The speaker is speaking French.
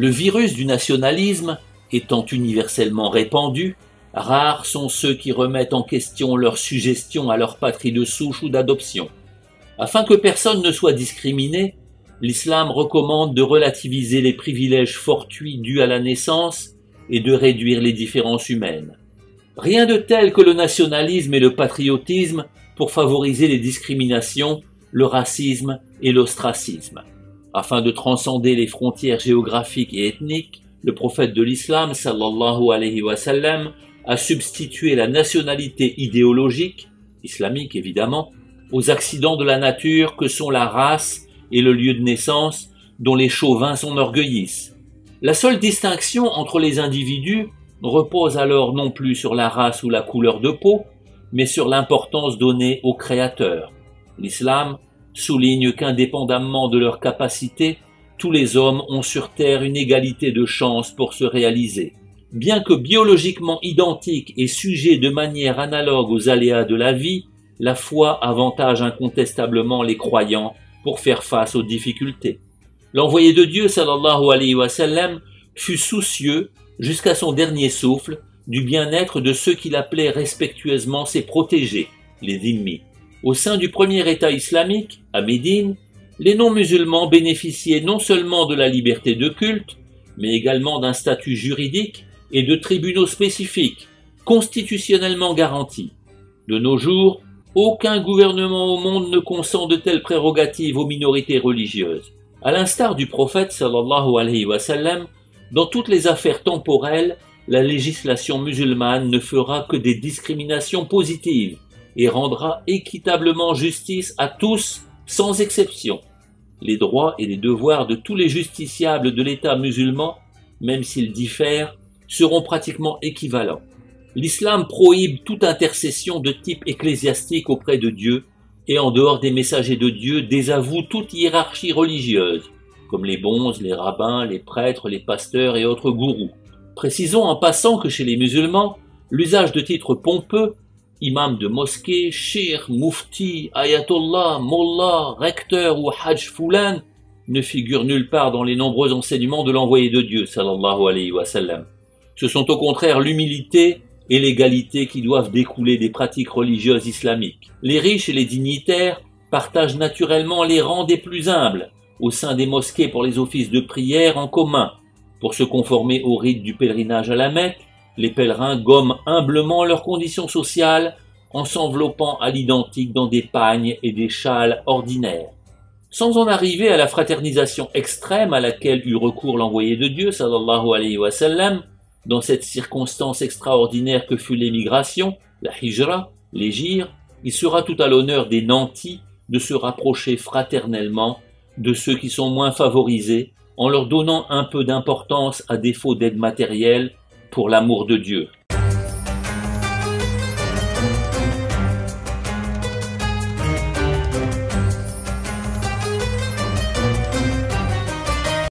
Le virus du nationalisme étant universellement répandu, rares sont ceux qui remettent en question leur suggestion à leur patrie de souche ou d'adoption. Afin que personne ne soit discriminé, l'islam recommande de relativiser les privilèges fortuits dus à la naissance et de réduire les différences humaines. Rien de tel que le nationalisme et le patriotisme pour favoriser les discriminations, le racisme et l'ostracisme. Afin de transcender les frontières géographiques et ethniques, le prophète de l'islam, sallallahu alayhi wa sallam, a substitué la nationalité idéologique, islamique évidemment, aux accidents de la nature que sont la race et le lieu de naissance dont les chauvins s'enorgueillissent. La seule distinction entre les individus repose alors non plus sur la race ou la couleur de peau, mais sur l'importance donnée au Créateur. L'islam souligne qu'indépendamment de leurs capacités, tous les hommes ont sur terre une égalité de chances pour se réaliser. Bien que biologiquement identiques et sujets de manière analogue aux aléas de la vie, la foi avantage incontestablement les croyants pour faire face aux difficultés. L'envoyé de Dieu, sallallahu alayhi wa sallam, fut soucieux, jusqu'à son dernier souffle, du bien-être de ceux qu'il appelait respectueusement ses protégés, les dhimmi. Au sein du premier État islamique, à Médine, les non-musulmans bénéficiaient non seulement de la liberté de culte, mais également d'un statut juridique et de tribunaux spécifiques, constitutionnellement garantis. De nos jours, aucun gouvernement au monde ne consent de telles prérogatives aux minorités religieuses. À l'instar du prophète sallallahu alayhi wa sallam, dans toutes les affaires temporelles, la législation musulmane ne fera que des discriminations positives et rendra équitablement justice à tous, sans exception. Les droits et les devoirs de tous les justiciables de l'État musulman, même s'ils diffèrent, seront pratiquement équivalents. L'islam prohibe toute intercession de type ecclésiastique auprès de Dieu et en dehors des messagers de Dieu désavoue toute hiérarchie religieuse, comme les bonzes, les rabbins, les prêtres, les pasteurs et autres gourous. Précisons en passant que chez les musulmans, l'usage de titres pompeux, imam de mosquée, shir, mufti, ayatollah, mollah, recteur ou hajj foulan, ne figure nulle part dans les nombreux enseignements de l'envoyé de Dieu, sallallahu alayhi wa sallam. Ce sont au contraire l'humilité et l'égalité qui doivent découler des pratiques religieuses islamiques. Les riches et les dignitaires partagent naturellement les rangs des plus humbles au sein des mosquées pour les offices de prière en commun. Pour se conformer au rite du pèlerinage à la Mecque, les pèlerins gomment humblement leurs conditions sociales en s'enveloppant à l'identique dans des pagnes et des châles ordinaires. Sans en arriver à la fraternisation extrême à laquelle eut recours l'envoyé de Dieu, sallallahu alayhi wa sallam, dans cette circonstance extraordinaire que fut l'émigration, la hijra, l'hégire, il sera tout à l'honneur des nantis de se rapprocher fraternellement de ceux qui sont moins favorisés, en leur donnant un peu d'importance à défaut d'aide matérielle pour l'amour de Dieu.